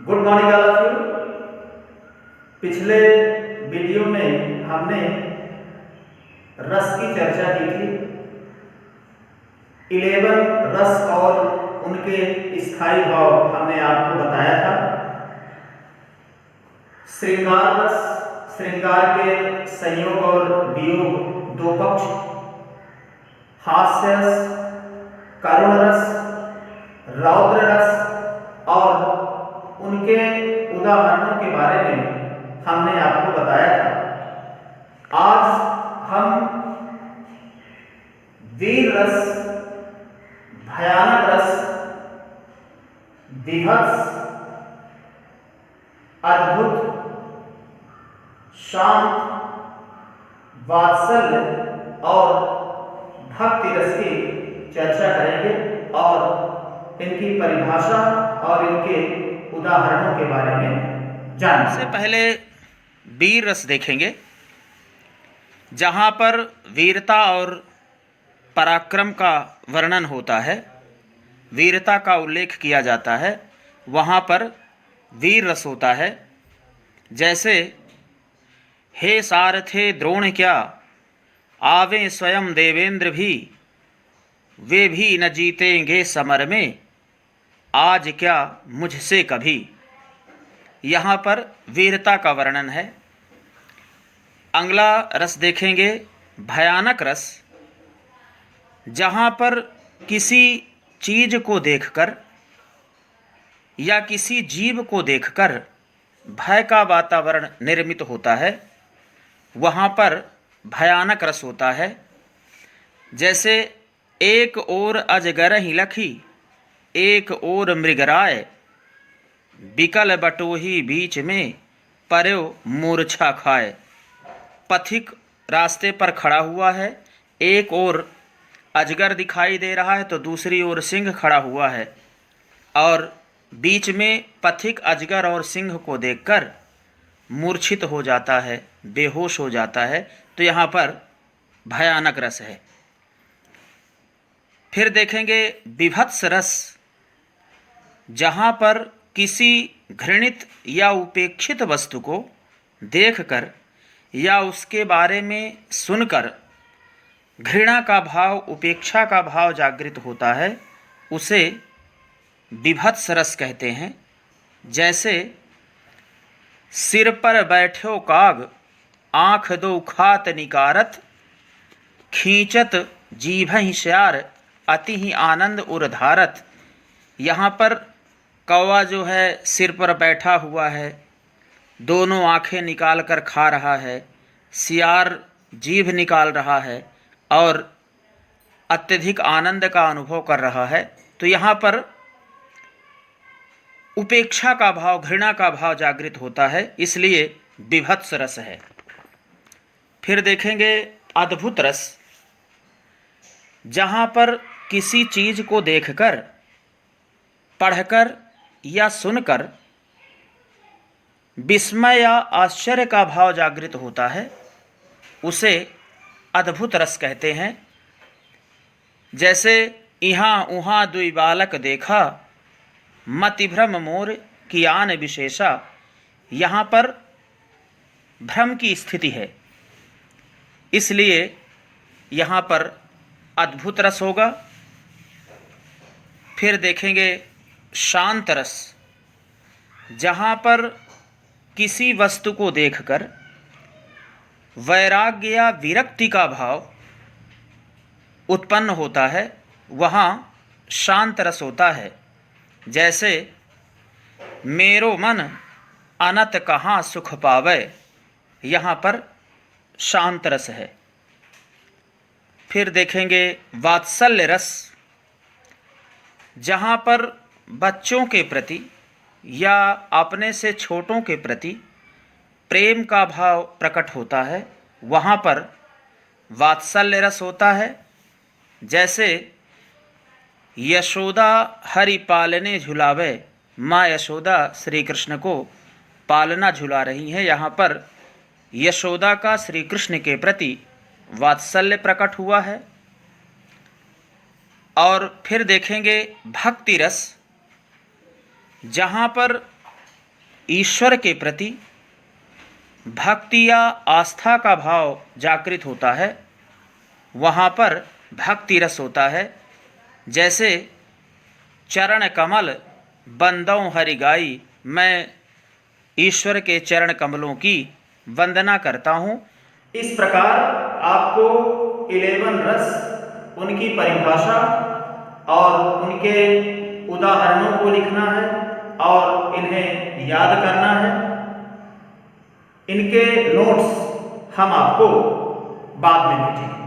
Good morning all of you. पिछले video में हमने रस की चर्चा की थी। 11 रस और उनके स्थायी भाव हमने आपको बताया था। श्रृंगार रस, श्रृंगार के संयोग और वियोग दो पक्ष, हास्य रस, करुण रस, रौद्र रस और उनके उदाहरणों के बारे में हमने आपको बताया था। आज हम वीर रस, भयानक रस, विभत्स, अद्भुत, शांत, वात्सल्य और भक्ति रस की चर्चा करेंगे और इनकी परिभाषा और इनके उदाहरणों के बारे में जानने से पहले वीर रस देखेंगे, जहाँ पर वीरता और पराक्रम का वर्णन होता है, वीरता का उल्लेख किया जाता है, वहाँ पर वीर रस होता है। जैसे हे सारथे द्रोण क्या, आवे स्वयं देवेंद्र भी, वे भी न जीतेंगे समर में, आज क्या मुझसे कभी। यहाँ पर वीरता का वर्णन है। अगला रस देखेंगे भयानक रस, जहाँ पर किसी चीज को देखकर या किसी जीव को देखकर भय का वातावरण निर्मित होता है, वहाँ पर भयानक रस होता है। जैसे एक ओर अजगर ही लखी, एक ओर मृगराय, बिकल बटोही बीच में, पर्यो मूर्छा खाए। पथिक रास्ते पर खड़ा हुआ है, एक ओर अजगर दिखाई दे रहा है तो दूसरी ओर सिंह खड़ा हुआ है, और बीच में पथिक अजगर और सिंह को देखकर मूर्छित हो जाता है, बेहोश हो जाता है। तो यहाँ पर भयानक रस है। फिर देखेंगे विभत्स रस, जहाँ पर किसी घृणित या उपेक्षित वस्तु को देखकर या उसके बारे में सुनकर घृणा का भाव, उपेक्षा का भाव जागृत होता है, उसे विभत्स रस कहते हैं। जैसे सिर पर बैठो काग, आँख दो खात निकारत, खींचत जीभहि श्यार, अति ही आनंद उर्धारत। यहाँ पर कौवा जो है सिर पर बैठा हुआ है, दोनों आँखें निकाल कर खा रहा है, सियार जीभ निकाल रहा है और अत्यधिक आनंद का अनुभव कर रहा है। तो यहाँ पर उपेक्षा का भाव, घृणा का भाव जागृत होता है, इसलिए विभत्स रस है। फिर देखेंगे अद्भुत रस, जहाँ पर किसी चीज को देखकर, पढ़कर या सुनकर विस्मय या आश्चर्य का भाव जागृत होता है, उसे अद्भुत रस कहते हैं। जैसे यहाँ उहाँ दुई बालक देखा, मति भ्रम मोर कियान विशेषा। यहाँ पर भ्रम की स्थिति है, इसलिए यहाँ पर अद्भुत रस होगा। फिर देखेंगे शांत रस, जहाँ पर किसी वस्तु को देखकर वैराग्य या विरक्ति का भाव उत्पन्न होता है, वहाँ शांत रस होता है। जैसे मेरो मन अनत कहाँ सुख पावे, यहाँ पर शांत रस है। फिर देखेंगे वात्सल्य रस, जहाँ पर बच्चों के प्रति या अपने से छोटों के प्रति प्रेम का भाव प्रकट होता है, वहाँ पर वात्सल्य रस होता है। जैसे यशोदा हरि पालने झुलावे, माँ यशोदा श्री कृष्ण को पालना झुला रही हैं, यहाँ पर यशोदा का श्री कृष्ण के प्रति वात्सल्य प्रकट हुआ है। और फिर देखेंगे भक्ति रस, जहाँ पर ईश्वर के प्रति भक्ति या आस्था का भाव जागृत होता है, वहाँ पर भक्ति रस होता है। जैसे चरण कमल बंदों हरि गाई, मैं ईश्वर के चरण कमलों की वंदना करता हूँ। इस प्रकार आपको 11 रस, उनकी परिभाषा और उनके उदाहरणों को लिखना है और इन्हें याद करना है। इनके नोट्स हम आपको बाद में भेजेंगे।